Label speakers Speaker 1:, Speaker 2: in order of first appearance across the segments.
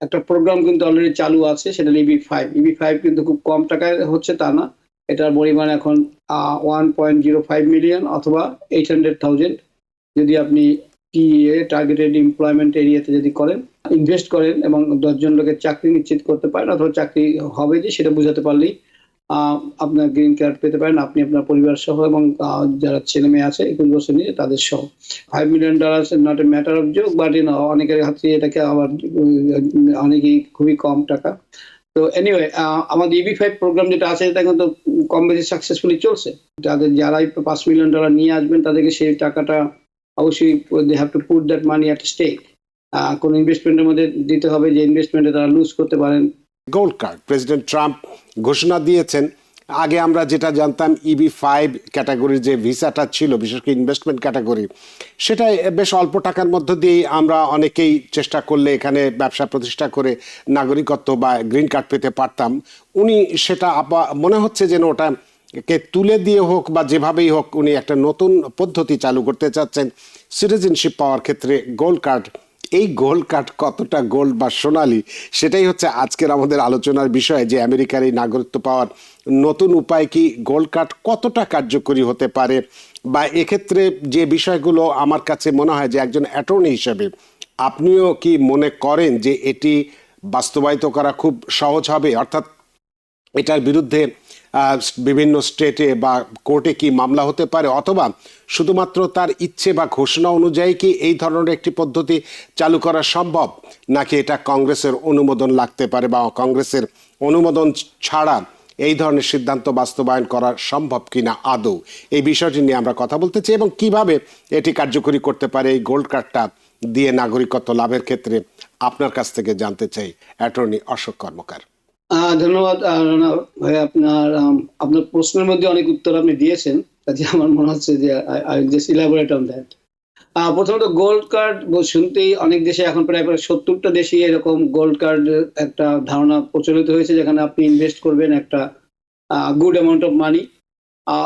Speaker 1: একটা প্রোগ্রাম কিন্তু অলরেডি চালু আছে, সেটা হলো EB-5। EB-5 কিন্তু খুব কম টাকায় হচ্ছে তা না। এটার পরিমাণ এখন 1.05 মিলিয়ন অথবা 800,000 যদি আপনি টিএ টার্গেটেড এমপ্লয়মেন্ট এরিয়াতে যদি করেন, ইনভেস্ট করেন এবং 10 জন লোকের চাকরি নিশ্চিত করতে পারেন অথবা চাকরি হবে যে সেটা বোঝাতে পারলেই আপনার গ্রিন কার্ড পেতে পারেন, আপনি আপনার পরিবার সহ এবং যারা ছেলে মেয়ে আছে 21 বছর নিয়ে তাদের সহ। $5 million not a matter of joke, but অনেকের হাতে এটাকে আবার অনেকেই খুবই কম টাকা। তো এনিওয়ে, আমাদের EB-5 প্রোগ্রাম যেটা আছে এটা কিন্তু কম বেশি সাকসেসফুলি চলছে। তাদের যারাই $5 মিলিয়ন নিয়ে আসবেন তাদেরকে সেই টাকাটা অবশ্যই they have to put that money at stake. কোন ইনভেস্টমেন্টের মধ্যে দিতে হবে যে ইনভেস্টমেন্টে তারা লুজ করতে পারেন।
Speaker 2: গোল্ড কার্ড প্রেসিডেন্ট ট্রাম্প ঘোষণা দিয়েছেন। আগে আমরা যেটা জানতাম EB-5 ক্যাটাগরির যে ভিসাটা ছিল, বিশেষ করে ইনভেস্টমেন্ট ক্যাটাগরি, সেটা বেশ অল্প টাকার মধ্য দিয়েই আমরা অনেকেই চেষ্টা করলে এখানে ব্যবসা প্রতিষ্ঠা করে নাগরিকত্ব বা গ্রিন কার্ড পেতে পারতাম। উনি সেটা মনে হচ্ছে যেন ওটা কে তুলে দিয়ে হোক বা যেভাবেই হোক উনি একটা নতুন পদ্ধতি চালু করতে চাচ্ছেন সিটিজেনশিপ পাওয়ার ক্ষেত্রে গোল্ড কার্ড। এই গোল্ড কার্ড কতটা গোল্ড বা সোনালী, সেটাই হচ্ছে আজকের আমাদের আলোচনার বিষয়, যে আমেরিকার এই নাগরিকত্ব পাওয়ার নতুন উপায় কি, গোল্ড কার্ড কতটা কার্যকরী হতে পারে, বা এক্ষেত্রে যে বিষয়গুলো আমার কাছে মনে হয় যে একজন অ্যাটর্নি হিসেবে আপনিও কি মনে করেন যে এটি বাস্তবায়িত করা খুব সহজ হবে? অর্থাৎ এটার বিরুদ্ধে বিভিন্ন স্টেটে বা কোর্টে কি মামলা হতে পারে, অথবা শুধুমাত্র তার ইচ্ছে বা ঘোষণা অনুযায়ী কি এই ধরনের একটি পদ্ধতি চালু করা সম্ভব, নাকি এটা কংগ্রেসের অনুমোদন লাগতে পারে বা কংগ্রেসের অনুমোদন ছাড়া এই ধরনের সিদ্ধান্ত বাস্তবায়ন করা সম্ভব কিনা আদৌ, এই বিষয়টি নিয়ে আমরা কথা বলতে চাই এবং কিভাবে এটি কার্যকরী করতে পারে এই গোল্ড কার্ডটা দিয়ে নাগরিকত্ব লাভের ক্ষেত্রে আপনার কাছ থেকে জানতে চাই অ্যাটর্নি অশোক কর্মকার।
Speaker 1: ধন্যবাদ রানা ভাই, আপনার প্রশ্নের মধ্যে অনেক উত্তর আপনি দিয়েছেন, কাজে আমার মনে হচ্ছে যে I just elaborate on that. প্রথমত গোল্ড কার্ড শুনতেই অনেক দেশে এখন প্রায় 70টা দেশে এরকম গোল্ড কার্ড একটা ধারণা প্রচলিত হয়েছে, যেখানে আপনি ইনভেস্ট করবেন একটা গুড অ্যামাউন্ট অফ মানি।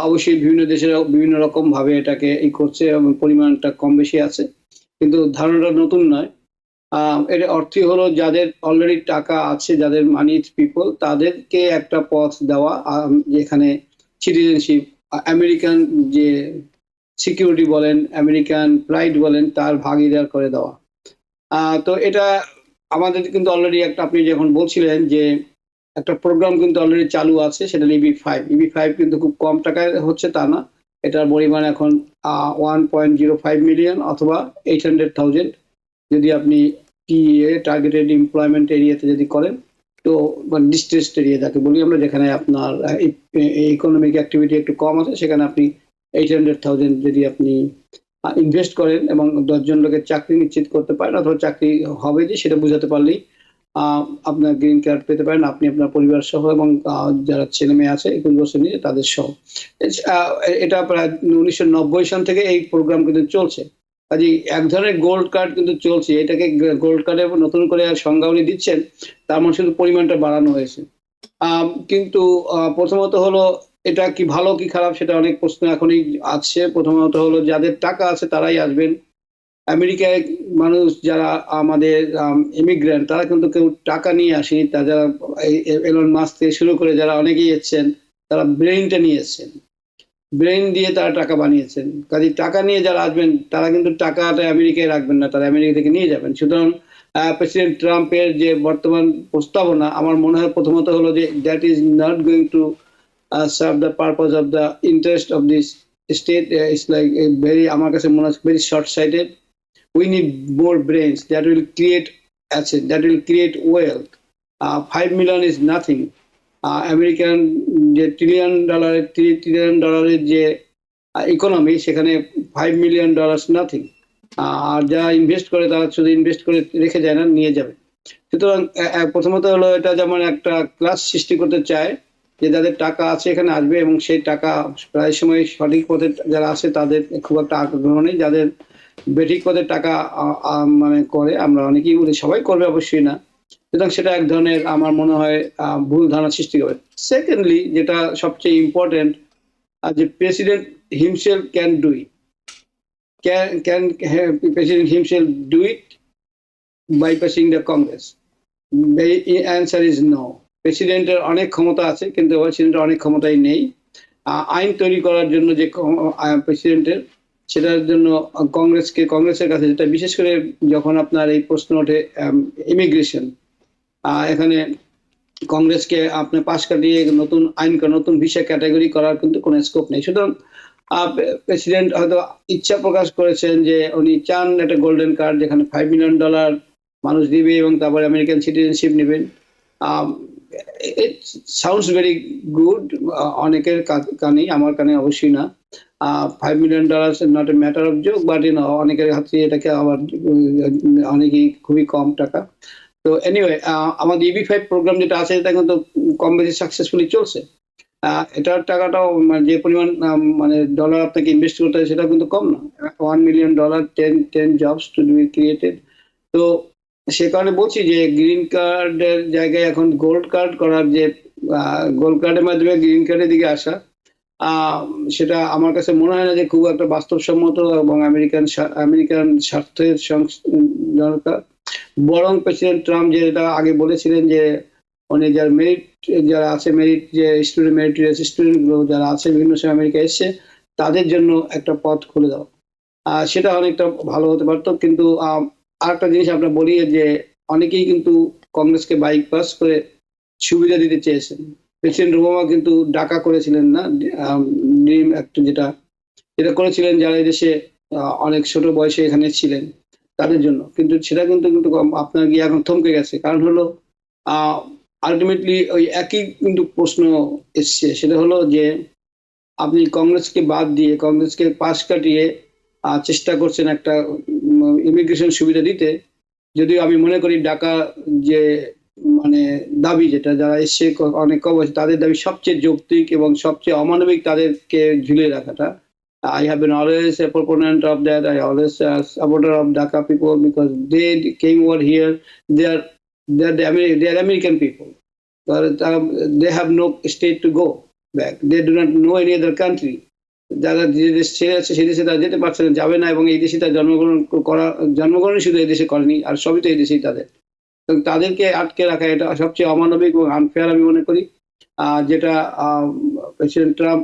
Speaker 1: অবশ্যই বিভিন্ন দেশের বিভিন্ন রকম ভাবে এটাকে করছে এবং পরিমাণটা কম বেশি আছে, কিন্তু ধারণাটা নতুন নয়। এর অর্থই হলো যাদের অলরেডি টাকা আছে, যাদের মানি পিপল, তাদেরকে একটা পথ দেওয়া, যেখানে সিটিজেনশিপ, আমেরিকান যে সিকিউরিটি বলেন, আমেরিকান প্রাইড বলেন, তার ভাগিদার করে দেওয়া। তো এটা আমাদের কিন্তু অলরেডি একটা, আপনি যখন বলছিলেন যে একটা প্রোগ্রাম কিন্তু অলরেডি চালু আছে, সেটা EB-5। EB-5 কিন্তু খুব কম টাকায় হচ্ছে তা না। এটার পরিমাণ এখন 1.05 মিলিয়ন অথবা 800,000 যদি আপনি টিএ টার্গেটেড এমপ্লয়মেন্ট এরিয়াতে যদি করেন, তো ডিস্ট্রেসড এরিয়া যাকে বলি আমরা, যেখানে আপনার ইকোনমিক অ্যাক্টিভিটি একটু কম আছে, সেখানে আপনি 800,000 যদি আপনি ইনভেস্ট করেন এবং 10 জন লোকের চাকরি নিশ্চিত করতে পারেন অথবা চাকরি হবে যে সেটা বোঝাতে পারলেই আপনার গ্রিন কার্ড পেতে পারেন, আপনি আপনার পরিবার সহ এবং যারা ছেলে মেয়ে আছে 21 বছর নিয়ে তাদের সহ। এটা প্রায় 1990 সন থেকে এই প্রোগ্রাম কিন্তু চলছে। কাজে এক ধরনের গোল্ড কার্ড কিন্তু চলছে, এটাকে গোল্ড কার্ডের নতুন করে আর সংজ্ঞা উনি দিচ্ছেন, তার মানে শুধু পরিমাণটা বাড়ানো হয়েছে। কিন্তু প্রথমত হলো এটা কি ভালো কি খারাপ সেটা অনেক প্রশ্ন এখনই আছে। প্রথমত হলো যাদের টাকা আছে তারাই আসবেন। আমেরিকায় মানুষ যারা আমাদের ইমিগ্রেন্ট, তারা কিন্তু কেউ টাকা নিয়ে আসেনি। যারা এলন মাস্ক থেকে শুরু করে যারা অনেকেই এসছেন, তারা ব্রেইনটা নিয়ে এসছেন, ব্রেইন দিয়ে তারা টাকা বানিয়েছেন। কাজে টাকা নিয়ে যারা আসবেন তারা কিন্তু টাকাটা আমেরিকায় রাখবেন না, তারা আমেরিকা থেকে নিয়ে যাবেন। সুতরাং প্রেসিডেন্ট ট্রাম্পের যে বর্তমান প্রস্তাবনা, আমার মনে হয় প্রথমত হলো যে that is not going to serve the purpose of the interest of this state. It's like very, আমার কাছে মনে হচ্ছে very short sighted. We need more brains that will create asset, that will create wealth. 5 million is nothing. American যে $3 trillion যে economy, সেখানে $5 million nothing. আর যারা invest করে তারা শুধু ইনভেস্ট করে রেখে যায় না, নিয়ে যাবে। সুতরাং প্রথমত হলো এটা যেমন একটা ক্লাস সৃষ্টি করতে চায়, যে যাদের টাকা আছে এখানে আসবে এবং সেই টাকা প্রায় সময় সঠিক পথে যারা আছে তাদের খুব একটা আগ্রহ নেই। যাদের বেঠিক পথে টাকা মানে করে, আমরা অনেকেই বলি, সবাই করবে অবশ্যই না। সুতরাং সেটা এক ধরনের আমার মনে হয় ভুল ধারণা সৃষ্টি করে। সেকেন্ডলি, যেটা সবচেয়ে ইম্পর্টেন্ট, যে president himself can do it, can president himself do it bypassing the Congress. Answer is no. প্রেসিডেন্টের অনেক ক্ষমতা আছে, কিন্তু প্রেসিডেন্টের অনেক ক্ষমতাই নেই। আইন তৈরি করার জন্য যে প্রেসিডেন্টের, সেটার জন্য কংগ্রেসের কাছে, যেটা বিশেষ করে যখন আপনার এই প্রশ্ন ওঠে ইমিগ্রেশন, এখানে কংগ্রেসকে আপনি পাশ কাটিয়ে নতুন আইন নতুন ভিসা ক্যাটাগরি করার কিন্তু কোনো স্কোপ নেই। সুতরাং প্রেসিডেন্ট হয়তো ইচ্ছা প্রকাশ করেছেন যে উনি চান একটা গোল্ডেন কার্ড, যেখানে $5 মিলিয়ন মানুষ দিবে এবং তারপরে আমেরিকান সিটিজেনশিপ নেবেন। ইট সাউন্ডস ভেরি গুড অনেকের কানে, আমার কানে অবশ্যই না। $5 million not a matter of joke, but অনেকের হাতে এটাকে আবার অনেকেই খুবই কম টাকা। তো এনিওয়ে, আমাদের EB-5 প্রোগ্রাম যেটা আছে, এটা কিন্তু কম বেশি সাকসেসফুলি চলছে। এটার টাকাটাও যে পরিমাণ মানে ডলার আপনাকে ইনভেস্ট করতে হয়, সেটা কিন্তু কম না। $1 million, 10 jobs to be created. তো সে কারণে বলছি যে গ্রিন কার্ডের জায়গায় এখন গোল্ড কার্ড করার, যে গোল্ড কার্ডের মাধ্যমে গ্রিন কার্ডের দিকে আসা, সেটা আমার কাছে মনে হয় না যে খুব একটা বাস্তবসম্মত এবং আমেরিকান স্বার্থের দরকার। বরং প্রেসিডেন্ট ট্রাম্প যেটা আগে বলেছিলেন যে উনি যারা আছে, মেরিট যে স্টুডেন্ট, মেরিটোরিয়াস স্টুডেন্ট গুলো যারা আছে বিভিন্ন সময় আমেরিকা এসছে, তাদের জন্য একটা পথ খুলে দাও, সেটা অনেকটা ভালো হতে পারতো। কিন্তু আরেকটা জিনিস আপনার বলি, যে অনেকেই কিন্তু কংগ্রেসকে বাইপাস করে সুবিধা দিতে চেয়েছেন। প্রেসিডেন্ট ওবামা কিন্তু ডাকা করেছিলেন না, ড্রিম অ্যাক্ট যেটা করেছিলেন যারা এই দেশে অনেক ছোট বয়সে এখানে ছিলেন তাদের জন্য, কিন্তু সেটা কিন্তু আপনার গিয়ে এখন থমকে গেছে। কারণ হলো আলটিমেটলি ওই একই কিন্তু প্রশ্ন এসছে, সেটা হলো যে আপনি কংগ্রেসকে বাদ দিয়ে, কংগ্রেসকে পাশ কাটিয়ে চেষ্টা করছেন একটা ইমিগ্রেশন সুবিধা দিতে। যদিও আমি মনে করি ডাকা যে মানে দাবি, যেটা যারা এসছে অনেক কম বয়সে, তাদের দাবি সবচেয়ে যৌক্তিক এবং সবচেয়ে অমানবিক, তাদেরকে ঝুলিয়ে রাখাটা। I have been always a proponent of that. I always a supporter of Dhaka people because they came over here. They are American people. They have no state to go back. They do not know any other country. যারা যে দেশ ছেড়ে আছে সেই দেশে তারা যেতে পারছে না, যাবে না, এবং এই দেশে তার জন্মগ্রহণ শুধু এই দেশে করেনি, আর সবই তো এই দেশেই তাদের। তাদেরকে আটকে রাখা এটা সবচেয়ে অমানবিক এবং আনফেয়ার আমি মনে করি। যেটা প্রেসিডেন্ট ট্রাম্প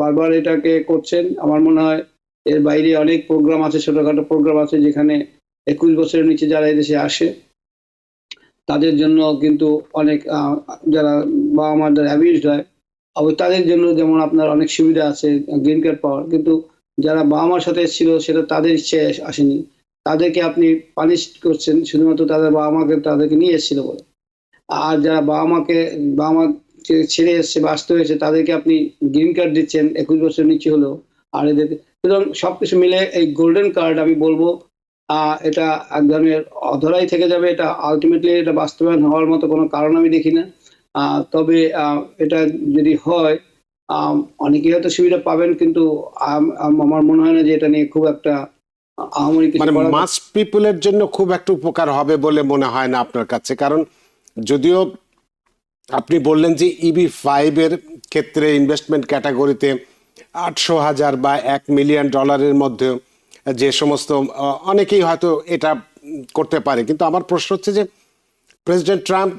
Speaker 1: বারবার এটাকে করছেন। আমার মনে হয় এর বাইরে অনেক প্রোগ্রাম আছে, ছোটখাটো প্রোগ্রাম আছে, যেখানে 21 বছরের নিচে যারা এই দেশে আসে তাদের জন্য কিন্তু অনেক, যারা বাবা মার দ্বারা অ্যাবিউজড হয়, তাদের জন্য যেমন আপনার অনেক সুবিধা আছে গ্রিন কার্ড পাওয়ার, কিন্তু যারা বাবা মার সাথে ছিল সেটা তাদের ইচ্ছে আসেনি, তাদেরকে আপনি পানিশ করছেন শুধুমাত্র তাদের বাবা মাকে তাদেরকে নিয়ে এসেছিল বলে। আর যারা বাবা মা ছেড়ে এসছে বা আসতে হয়েছে, তাদেরকে আপনি গ্রিন কার্ড দিচ্ছেন 21 বছরের নিচে হলেও। আর এদেরকে, সুতরাং সবকিছু মিলে এই গোল্ডেন কার্ড আমি বলবো এটা এক ধরনের অধরাই থেকে যাবে। এটা আলটিমেটলি এটা বাস্তবায়ন হওয়ার মতো কোনো কারণ আমি দেখি না। তবে এটা যদি হয়, অনেকেই হয়তো সুবিধা পাবেন, কিন্তু আমার মনে হয় না যে এটা নিয়ে খুব একটা
Speaker 2: মানে মাস পিপলের জন্য খুব একটা উপকার হবে বলে মনে হয় না আপনার কাছে। কারণ যদিও আপনি বললেন যে EB-5 এর ক্ষেত্রে ইনভেস্টমেন্ট ক্যাটাগরিতে 800,000 বা $1 মিলিয়ন মধ্যে যে সমস্ত অনেকেই হয়তো এটা করতে পারে, কিন্তু আমার প্রশ্ন হচ্ছে যে প্রেসিডেন্ট ট্রাম্প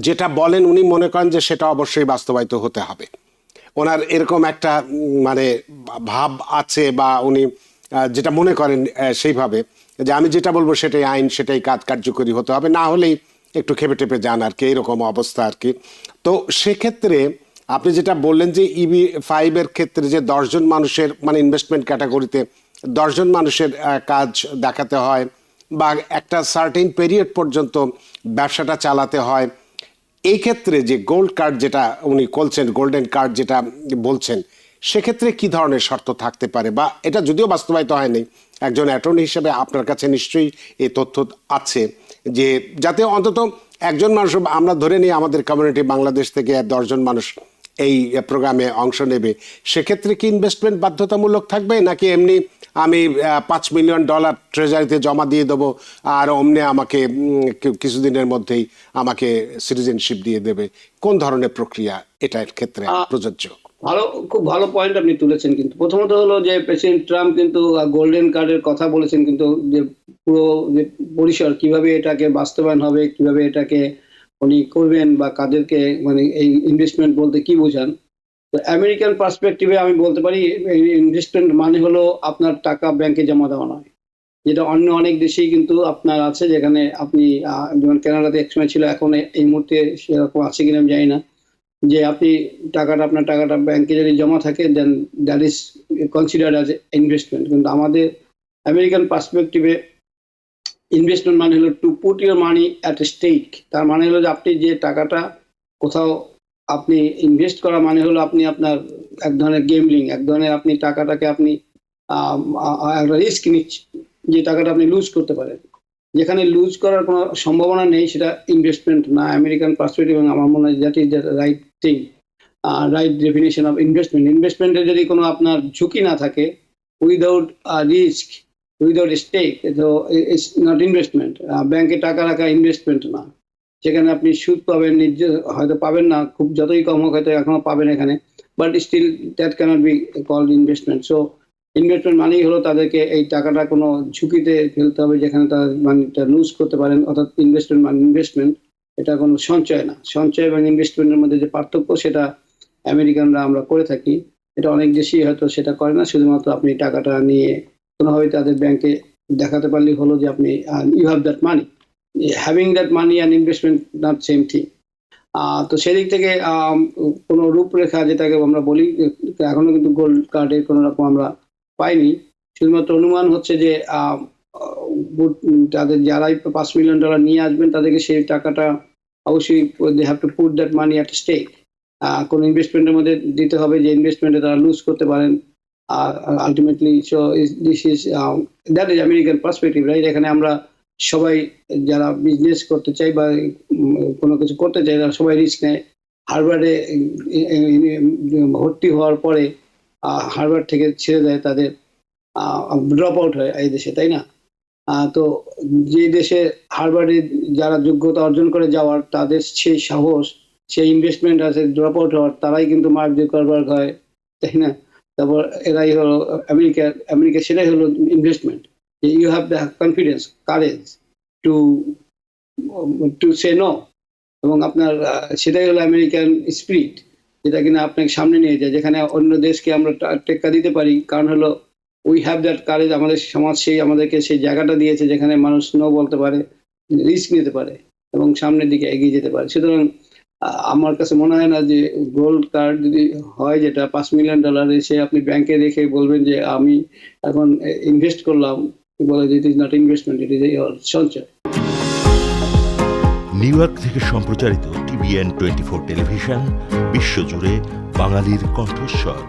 Speaker 2: যেটা বলেন উনি মনে করেন যে সেটা অবশ্যই বাস্তবায়িত হতে হবে। ওনার এরকম একটা মানে ভাব আছে, বা উনি যেটা মনে করেন সেইভাবে যে আমি যেটা বলবো সেটাই আইন, সেটাই কার্যকরী হতে হবে, না হলেই একটু খেপে টেপে যান আর কি, এরকম অবস্থা আর কি। তো সেক্ষেত্রে আপনি যেটা বললেন যে EB-5 এর ক্ষেত্রে যে 10 জন মানুষের মানে ইনভেস্টমেন্ট ক্যাটাগরিতে 10 জন মানুষের কাজ দেখাতে হয়, বা একটা সার্টেন পিরিয়ড পর্যন্ত ব্যবসাটা চালাতে হয়, এই ক্ষেত্রে যে গোল্ড কার্ড যেটা উনি বলছেন, গোল্ডেন কার্ড যেটা বলছেন, সেক্ষেত্রে কি ধরনের শর্ত থাকতে পারে? বা এটা যদিও বাস্তবায়িত হয়নি, একজন অ্যাটর্নি হিসেবে আপনার কাছে নিশ্চয়ই এই তথ্য আছে যে যাতে অন্তত একজন মানুষ, আমরা ধরে নিই আমাদের কমিউনিটি বাংলাদেশ থেকে 10 জন মানুষ এই প্রোগ্রামে অংশ নেবে, সেক্ষেত্রে কি ইনভেস্টমেন্ট বাধ্যতামূলক থাকবে, নাকি এমনি আমি $5 মিলিয়ন ট্রেজারিতে জমা দিয়ে দেবো আর অমনে আমাকে কিছুদিনের মধ্যেই আমাকে সিটিজেনশিপ দিয়ে দেবে? কোন ধরনের প্রক্রিয়া এটার ক্ষেত্রে প্রযোজ্য?
Speaker 1: খুব ভালো পয়েন্ট আপনি তুলেছেন। কিন্তু প্রথমত হলো যে প্রেসিডেন্ট ট্রাম্প কিন্তু গোল্ডেন কার্ডের কথা বলেছেন, কিন্তু যে পুরো যে পরিসর কিভাবে এটাকে বাস্তবায়ন হবে, কিভাবে এটাকে উনি করবেন বা কাদেরকে, মানে এই ইনভেস্টমেন্ট বলতে কি বোঝান। তো আমেরিকান পার্সপেক্টিভে আমি বলতে পারি ইনভেস্টমেন্ট মানে হলো আপনার টাকা ব্যাংকে জমা দেওয়া নয়, যেটা অন্য অনেক দেশেই কিন্তু আপনার আছে, যেখানে আপনি যেমন কানাডাতে একসময় ছিল, এখন এই মুহূর্তে সেরকম আছে কিনা আমি জানি না, যে আপনি আপনার টাকাটা ব্যাংকে যদি জমা থাকে then that is considered as investment. কিন্তু আমাদের আমেরিকান পার্সপেক্টিভে ইনভেস্টমেন্ট মানে হলো to put your money at stake. তার মানে হলো যে আপনি যে টাকাটা কোথাও আপনি ইনভেস্ট করা মানে হলো আপনি আপনার এক ধরনের গেমলিং, এক ধরনের আপনি টাকাটাকে আপনি একটা রিস্ক নিচ্ছেন, যে টাকাটা আপনি লুজ করতে পারেন। যেখানে লুজ করার কোনো সম্ভাবনা নেই সেটা ইনভেস্টমেন্ট না আমেরিকান পার্সপেক্টিভ, এবং আমার মনে হয় that is the right thing, right definition of investment. ইনভেস্টমেন্টে যদি কোনো আপনার ঝুঁকি না থাকে, উইদাউট রিস্ক, উইদাউট স্টেক, তো ইটস নট ইনভেস্টমেন্ট। ব্যাংকে টাকা রাখা ইনভেস্টমেন্ট না, সেখানে আপনি সুদ পাবেন, হয়তো পাবেন না, খুব যতই কম হোক হয়তো এখনো পাবেন এখানে, but still that cannot be called investment. So investment মানেই হলো তাদেরকে এই টাকাটা কোনো ঝুঁকিতে ফেলতে হবে যেখানে তারা মানিটা লুজ করতে পারেন, অর্থাৎ ইনভেস্টমেন্ট মানে ইনভেস্টমেন্ট, এটা কোনো সঞ্চয় না। সঞ্চয় এবং ইনভেস্টমেন্টের মধ্যে যে পার্থক্য সেটা আমেরিকানরা আমরা করে থাকি, এটা অনেক দেশেই হয়তো সেটা করে না। শুধুমাত্র আপনি টাকাটা নিয়ে কোনোভাবে তাদের ব্যাংকে দেখাতে পারলেই হলো যে আপনি you have that money. Having that money and investment not same thing. তো সেদিক থেকে কোনো রূপরেখা যেটাকে আমরা বলি, এখনো কিন্তু গোল্ড কার্ডে কোনো রকম আমরা পাইনি। শুধুমাত্র অনুমান হচ্ছে যে তাদের যারাই $5 মিলিয়ন নিয়ে আসবেন তাদেরকে সেই টাকাটা অবশ্যই they have to put that money at stake, কোনো ইনভেস্টমেন্টের মধ্যে দিতে হবে, যে ইনভেস্টমেন্টে তারা লুজ করতে পারেন ultimately. So this is that is American perspective, right? এখানে আমরা সবাই যারা বিজনেস করতে চাই বা কোনো কিছু করতে চাই তারা সবাই রিস্ক নেয়। হার্ভার্ডে ভর্তি হওয়ার পরে হার্ভার্ড থেকে ছেড়ে দেয়, তাদের ড্রপ আউট হয় এই দেশে, তাই না? তো যে দেশে হার্ভার্ডে যারা যোগ্যতা অর্জন করে যাওয়ার, তাদের সেই সাহস, সেই ইনভেস্টমেন্ট আছে ড্রপ আউট হওয়ার, তারাই কিন্তু মার্ক জুকারবার্গ হয়, তাই না? তারপর এরাই হলো আমেরিকা সেটাই হলো investment. You have the confidence, courage to to say no, এবং আপনার সেটাই হলো আমেরিকান স্পিরিট, যেটা কিনা আপনাকে সামনে নিয়ে যায়, যেখানে অন্য দেশকে আমরা টেক্কা দিতে পারি। কারণ হলো উই হ্যাভ দ্যাট কারেজ, আমাদের সমাজ আমাদেরকে সেই জায়গাটা দিয়েছে যেখানে মানুষ নো বলতে পারে, রিস্ক নিতে পারে এবং সামনের দিকে এগিয়ে যেতে পারে। সুতরাং আমার কাছে মনে হয় না যে গোল্ড কার্ড যদি হয়, যেটা $5 মিলিয়ন, সে আপনি ব্যাংকে রেখে বলবেন যে আমি এখন ইনভেস্ট করলাম, বলে যে it is not investment, it is সঞ্চয়।
Speaker 3: নিউ ইয়র্ক থেকে সম্প্রচারিত TVN 24 টেলিভিশন বিশ্বজুড়ে বাঙালির কণ্ঠস্বর।